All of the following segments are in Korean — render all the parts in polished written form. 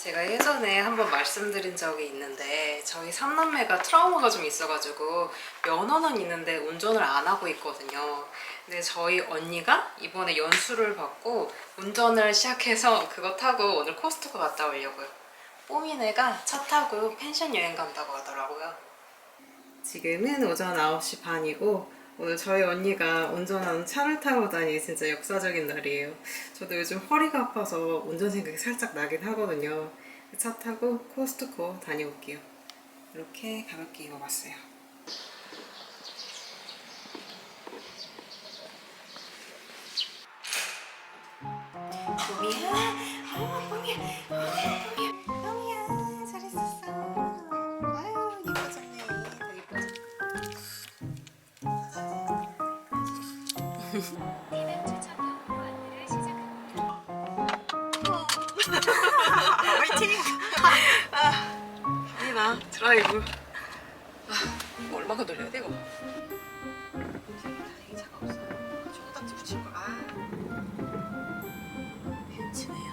제가 예전에 한번 말씀드린 적이 있는데 저희 삼남매가 트라우마가 좀 있어가지고 면허는 있는데 운전을 안 하고 있거든요. 근데 저희 언니가 이번에 연수를 받고 운전을 시작해서 그거 타고 오늘 코스트코 갔다 오려고요. 뽀미네가 차 타고 펜션 여행 간다고 하더라고요. 지금은 오전 9시 반이고 오늘 저희 언니가 운전하는 차를 타고 다니기 진짜 역사적인 날이에요. 저도 요즘 허리가 아파서 운전 생각이 살짝 나긴 하거든요. 차 타고 코스트코 다녀올게요. 이렇게 가볍게 입어봤어요. 뽀미야, 뽀미야, 뽀미야, 잘했었어. 아유, 예뻐졌네. 더 예뻐졌네. 화이팅! 나 드라이브. 얼마가 돌려야 돼 이거? 다행히 차가 없어요. 초코딱지 붙일 걸. 벤츠네요.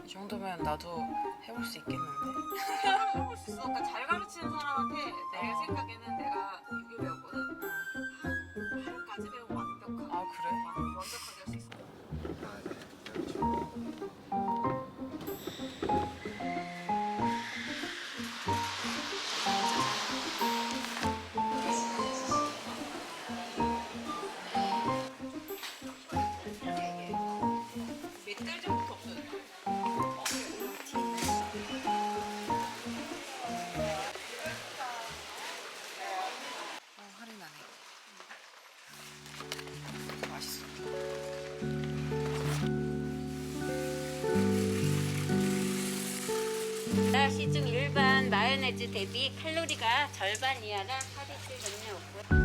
이 정도면 나도 해볼 수 있겠는데? 해볼 수 있어. 그러니까 잘 가르치는 사람한테 내 생각에는 내가 6일 배웠거든. 한 8까지 배우면 완벽하게. 아 그래? 완벽하게 할 수 있어. 몇 달 전부터 없어졌어. 할인하네. 맛있어. 시중 일반 마요네즈 대비 칼로리가 절반 이하라 할인을 전혀 없고요.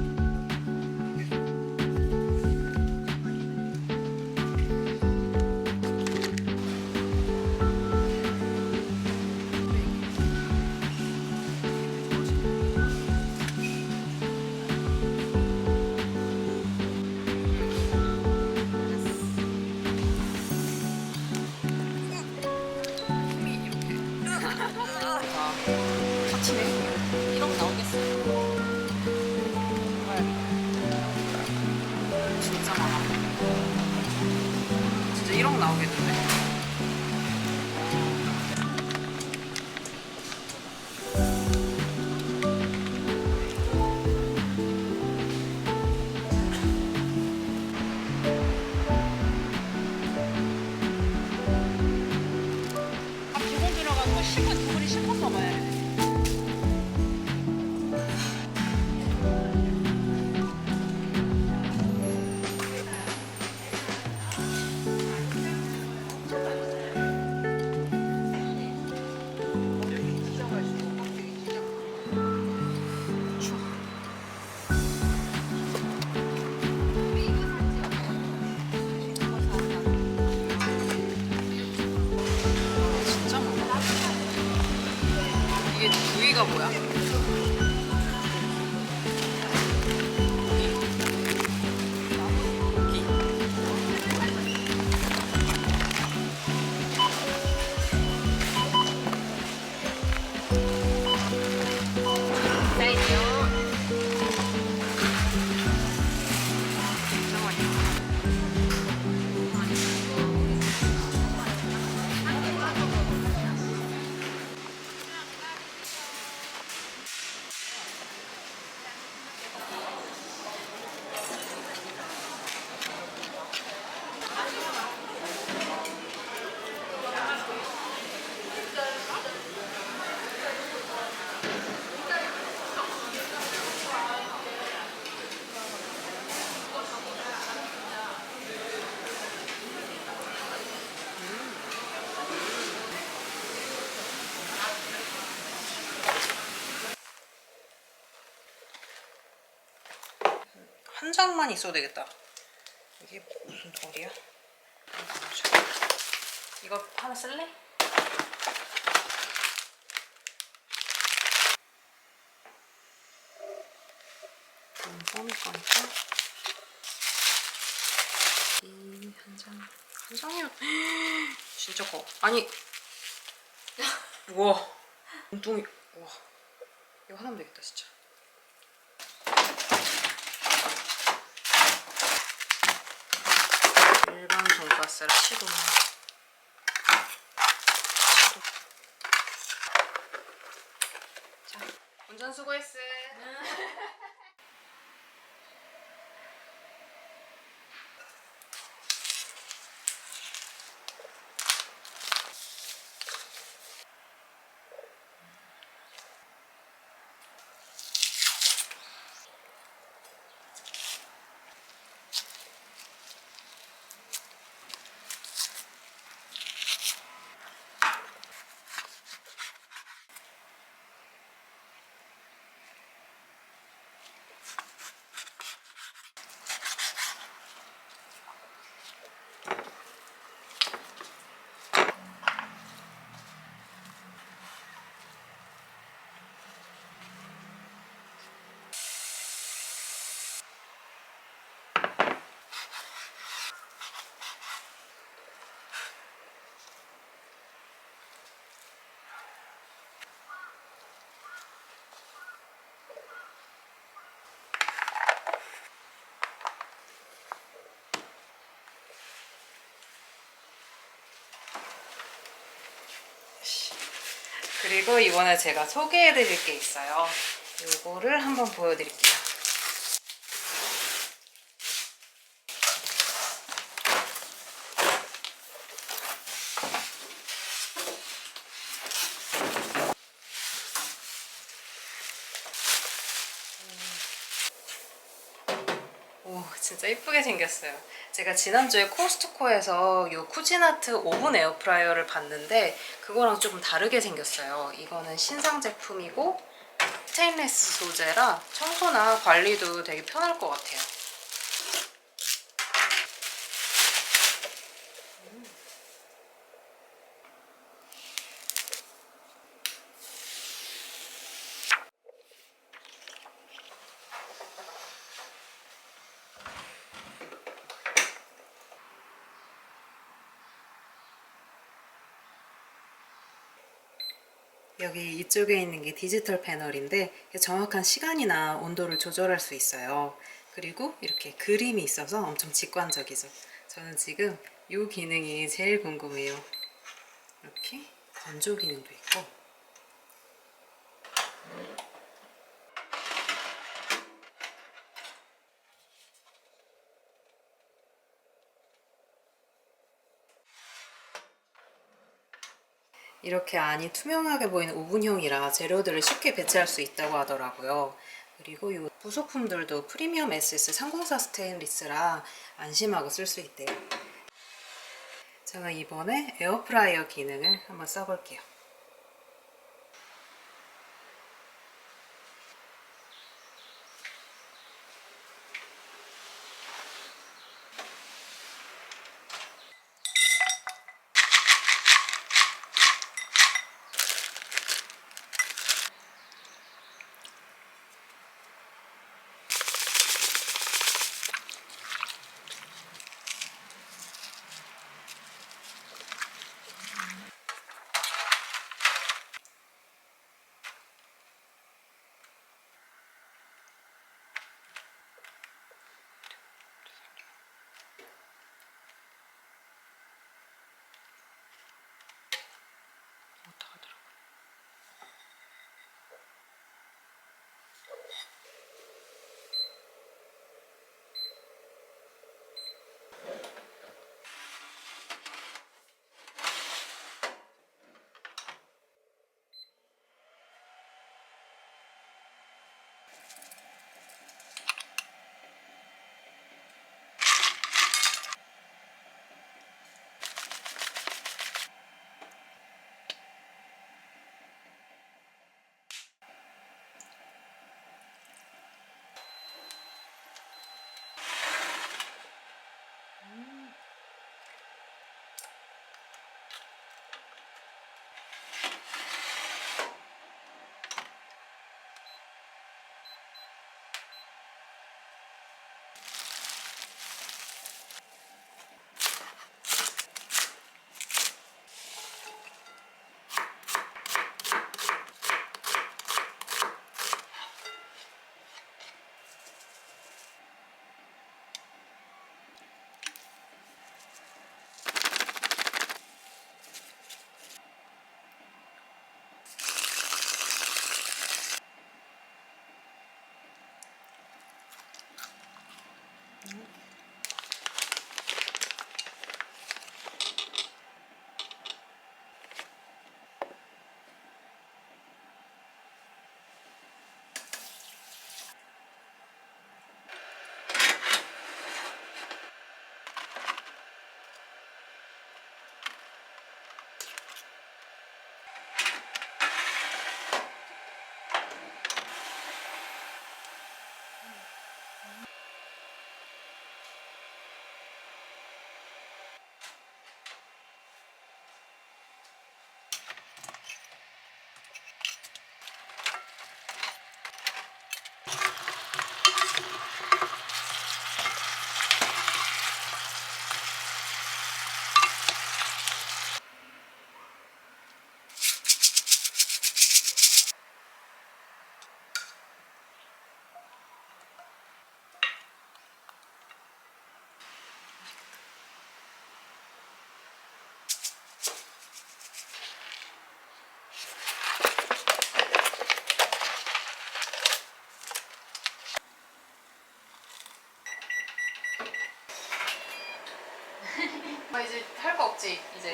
터치네. 1억 나오겠어. 진짜 많아. 진짜 1억 나오겠는데? 두번 들어가고 10분, 두 분이 10분 먹어야 돼. 진짜 많아. 이게 부위가 뭐야? 고기. 사이즈요. 진짜 맛있어. 한 장만 있어도 되겠다. 이게 무슨 돌이야? 이거 하나 쓸래? 써놓을 거니까 이 한 장이면 진짜 커. 아니 우와 눈동이. 우와 이거 하나면 되겠다 진짜. 일반 돈가스를 치도만. 자, 운전 수고했어. 그리고 이번에 제가 소개해드릴 게 있어요. 이거를 한번 보여드릴게요. 오, 진짜 이쁘게 생겼어요. 제가 지난주에 코스트코에서 이 쿠지나트 오븐 에어프라이어를 봤는데 그거랑 조금 다르게 생겼어요. 이거는 신상 제품이고 스테인리스 소재라 청소나 관리도 되게 편할 것 같아요. 여기 이쪽에 있는 게 디지털 패널인데 정확한 시간이나 온도를 조절할 수 있어요. 그리고 이렇게 그림이 있어서 엄청 직관적이죠. 저는 지금 이 기능이 제일 궁금해요. 이렇게 건조 기능도 있고. 이렇게 안이 투명하게 보이는 오븐형이라 재료들을 쉽게 배치할 수 있다고 하더라고요. 그리고 이 부속품들도 프리미엄 SS304 스테인리스라 안심하고 쓸 수 있대요. 저는 이번에 에어프라이어 기능을 한번 써볼게요.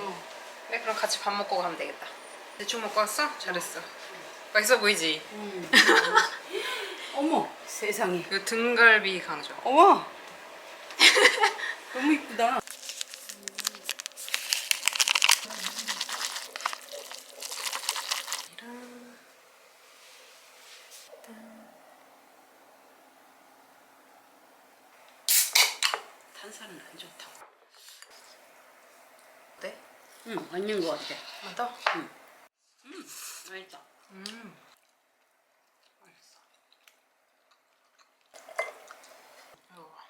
그지? 그래 그럼 같이 밥 먹고 가면 되겠다. 대충 먹고 왔어? 잘했어. 맛있어 보이지? 어머 세상에. 이거 등갈비 강정. 어머 너무 이쁘다. 탄산은 안 좋다고. 어때? 응 맞는 거 같아. 한번 더? 맛있다. 맛있어. 이거 봐.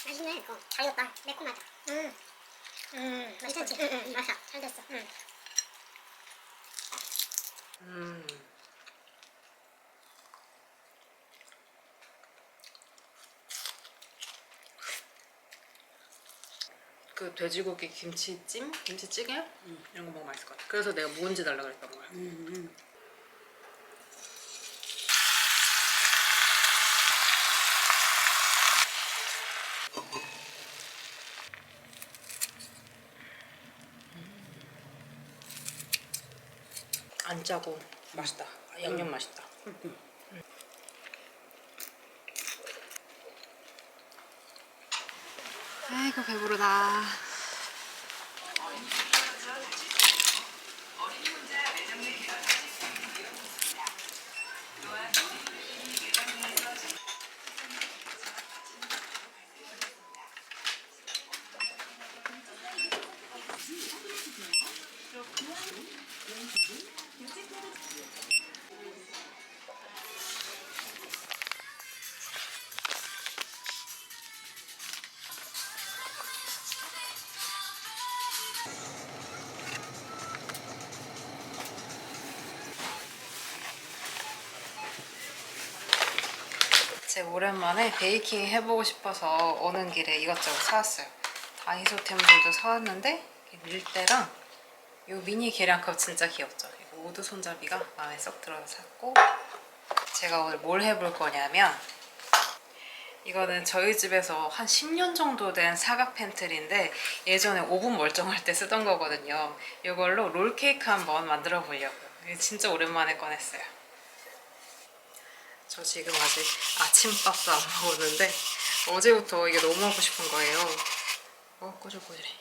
맛있네. 잘 익었다. 매콤하다. 괜찮지? 맛있어. 잘 됐어. 그 돼지고기 김치찜? 김치찌개? 이런 거 먹으면 맛있을 것 같아. 그래서 내가 묵은지 달라 그랬던 거야. 안 짜고 맛있다. 양념 맛있다. 아이고 배부르다. 제가 오랜만에 베이킹 해보고 싶어서 오는 길에 이것저것 사왔어요. 다이소템들도 사왔는데 밀대랑 이 미니 계량컵 진짜 귀엽죠? 이거 우드 손잡이가 마음에 쏙 들어서 샀고, 제가 오늘 뭘 해볼 거냐면 이거는 저희 집에서 한 10년 정도 된 사각 팬트리인데 예전에 오븐 멀쩡할 때 쓰던 거거든요. 이걸로 롤케이크 한번 만들어 보려고요. 이게 진짜 오랜만에 꺼냈어요. 저 지금 아직 아침밥도 안 먹었는데 어제부터 이게 너무 하고 싶은 거예요. 꼬질꼬질해.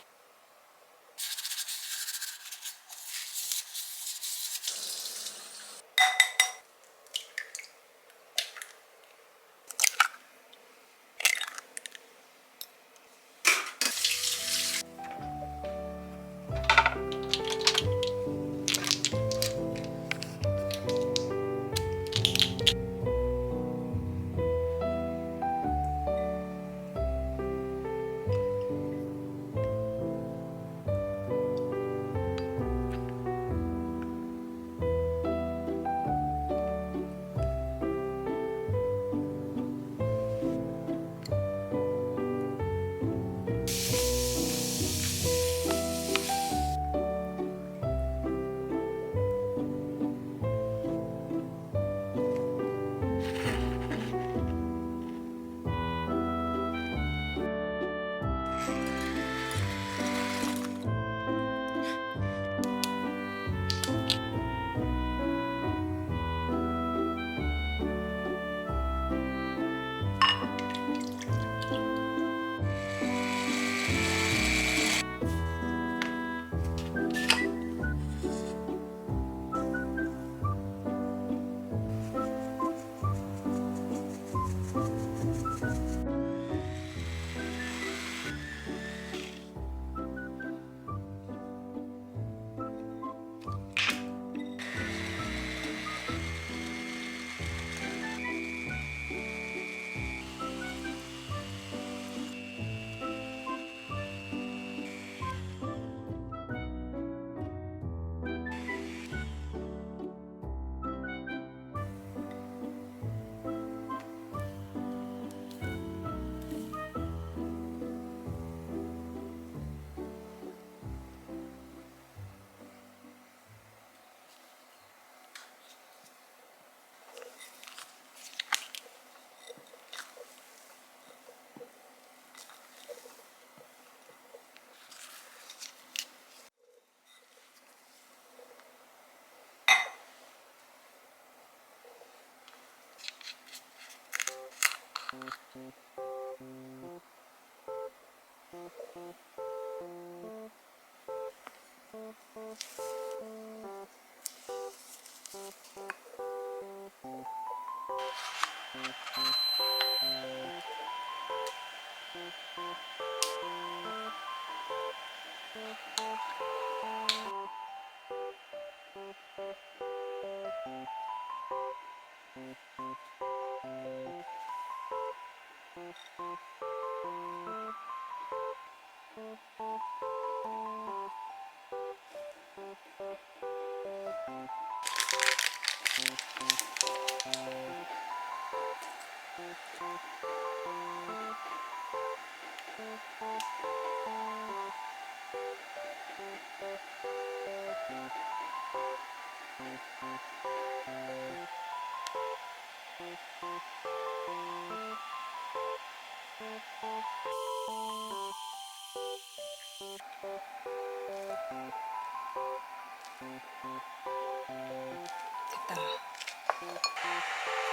됐다.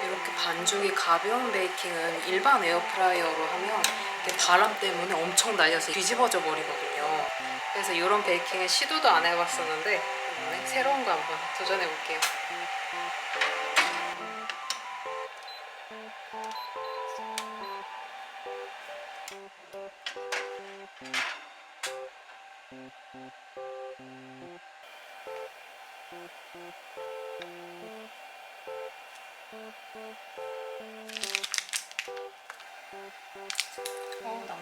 이렇게 반죽이 가벼운 베이킹은 일반 에어프라이어로 하면 이게 바람 때문에 엄청 날려서 뒤집어져 버리거든요. 그래서 이런 베이킹은 시도도 안 해봤었는데 이번에 새로운 거 한번 도전해 볼게요. 나온다.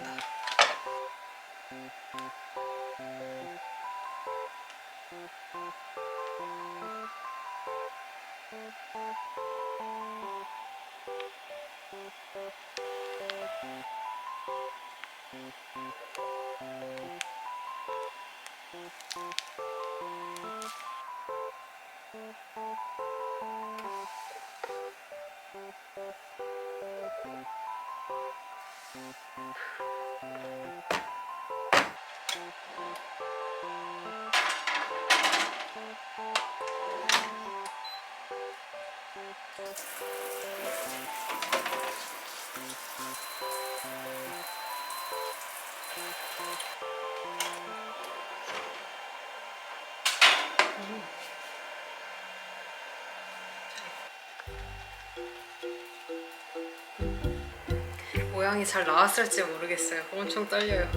모양이 잘 나왔을지 모르겠어요. 엄청 떨려요.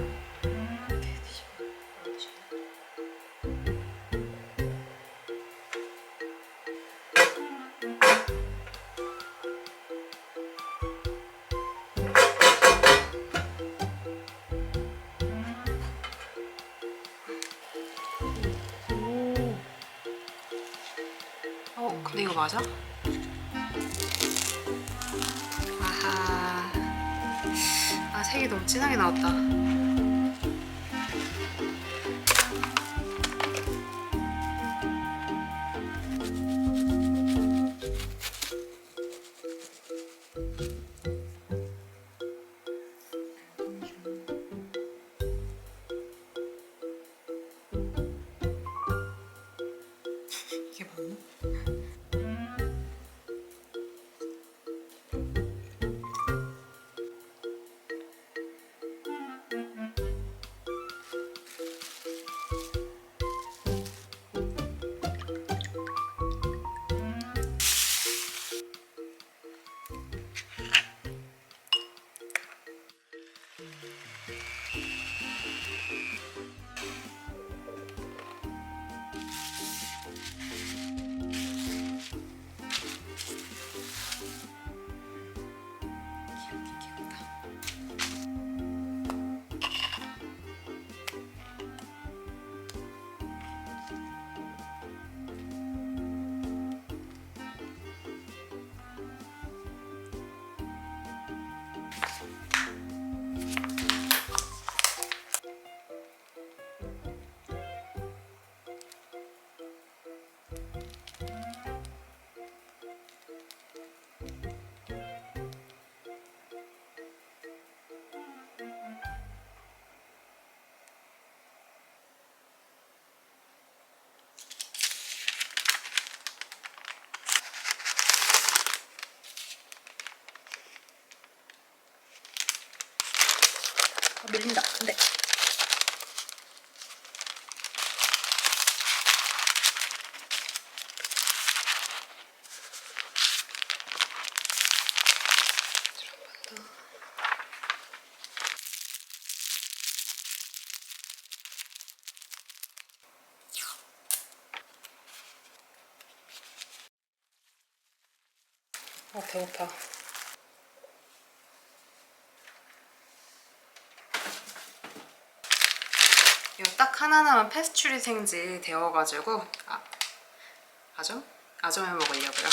근데 이거 맞아? 아하. 아, 색이 너무 진하게 나왔다. 이게 맞나? 밀린다. 근데 배고파. 이거 딱 하나하나만 패스츄리 생지 데워가지고 아점 해 먹으려고요.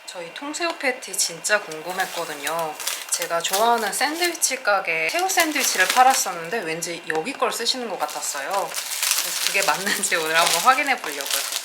저희 통새우 패티 진짜 궁금했거든요. 제가 좋아하는 샌드위치 가게 새우 샌드위치를 팔았었는데 왠지 여기 걸 쓰시는 것 같았어요. 그래서 그게 맞는지 오늘 한번 확인해 보려고요.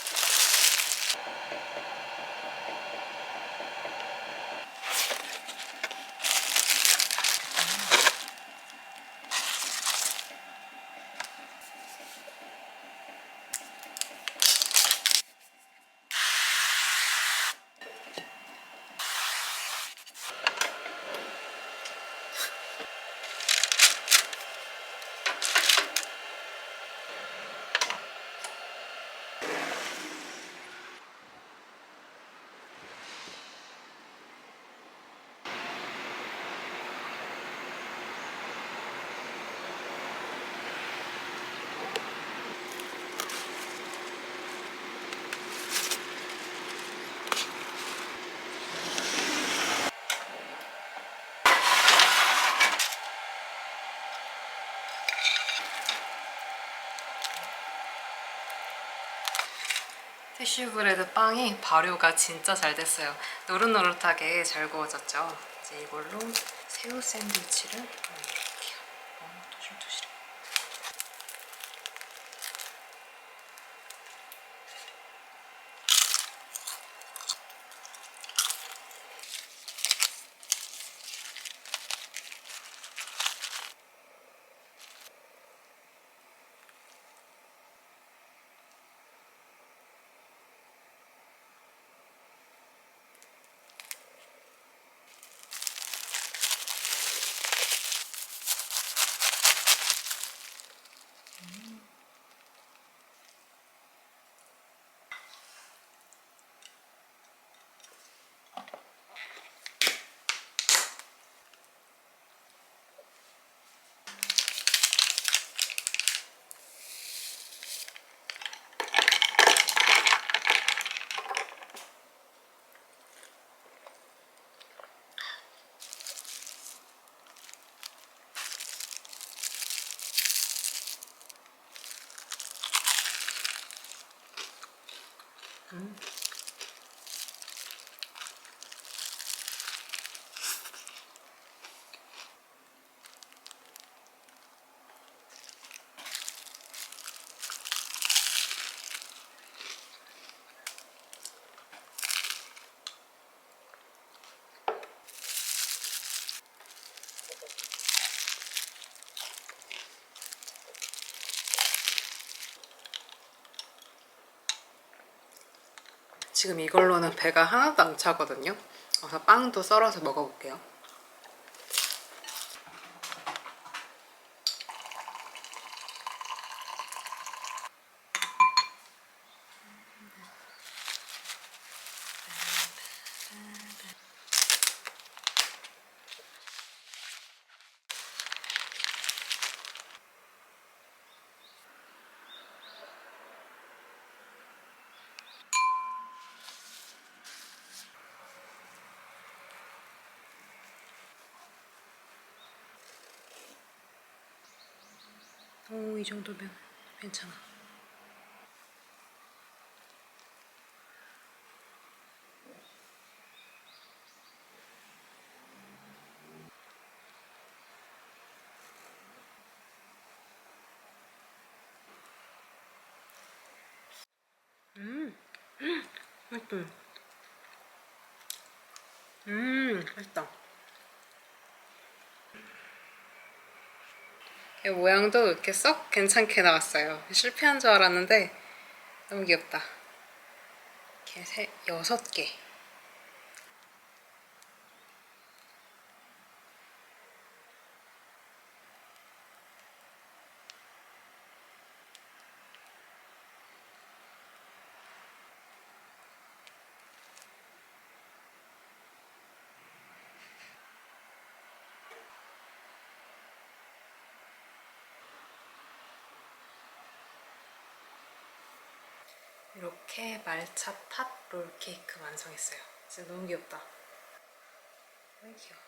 티슈브레드 빵이 발효가 진짜 잘 됐어요. 노릇노릇하게 잘 구워졌죠. 이제 이걸로 새우 샌드위치를 올려볼게요. 토실토실해. 지금 이걸로는 배가 하나도 안 차거든요. 그래서 빵도 썰어서 먹어볼게요. 오, 이 정도면 괜찮아. 맛있다. 맛있다. 이 모양도 이렇게 썩 괜찮게 나왔어요. 실패한 줄 알았는데 너무 귀엽다. 이렇게 6개. 이렇게 말차 팥 롤케이크 완성했어요. 진짜 너무 귀엽다. 너무 귀여워.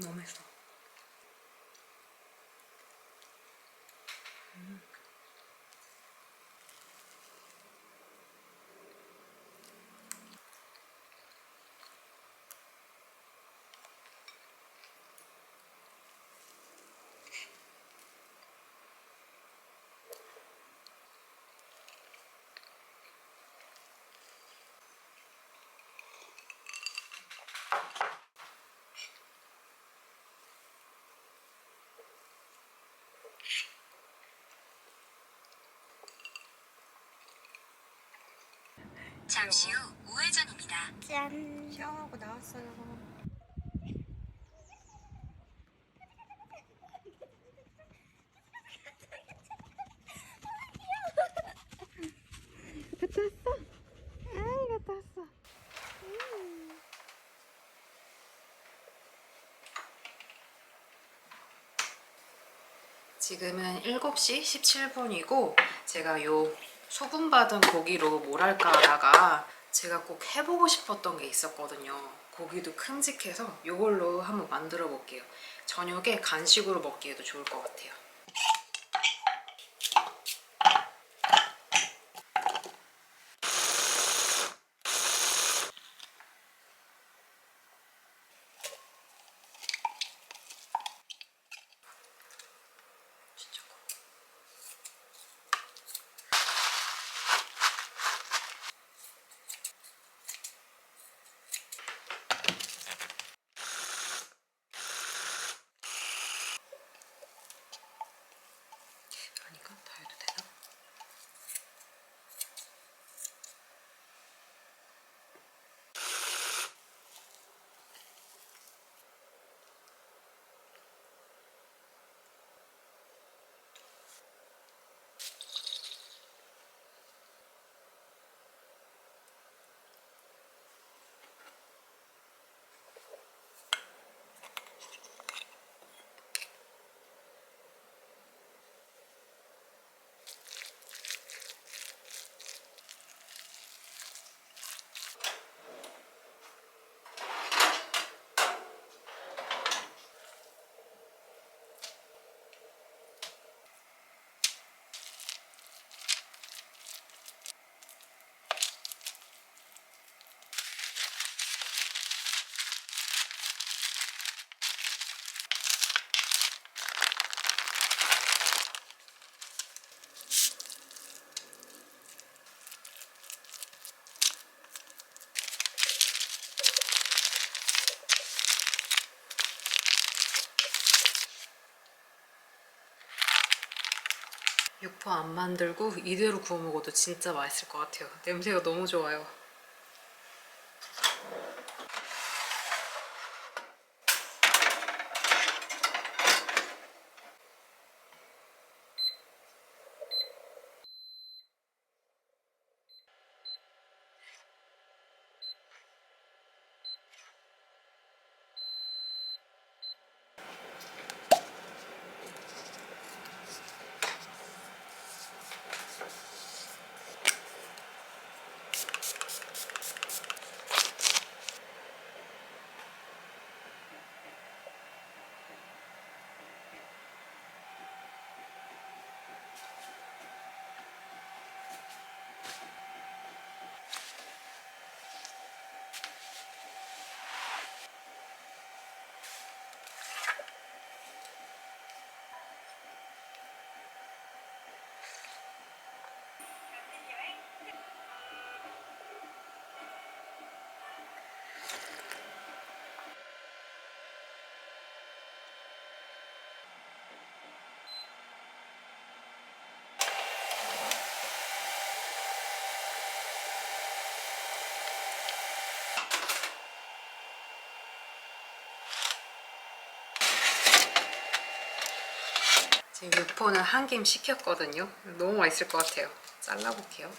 너무 맛있어. 잠시 후 우회전입니다. 짠. 샤워하고 나왔어요. 지금은 7시 17분이고 제가 요 소분받은 고기로 뭘 할까 하다가 제가 꼭 해보고 싶었던 게 있었거든요. 고기도 큼직해서 이걸로 한번 만들어 볼게요. 저녁에 간식으로 먹기에도 좋을 것 같아요. 진짜 커. 육포 안 만들고 이대로 구워 먹어도 진짜 맛있을 것 같아요. 냄새가 너무 좋아요. 지금 육포는 한 김 시켰거든요. 너무 맛있을 것 같아요. 잘라볼게요.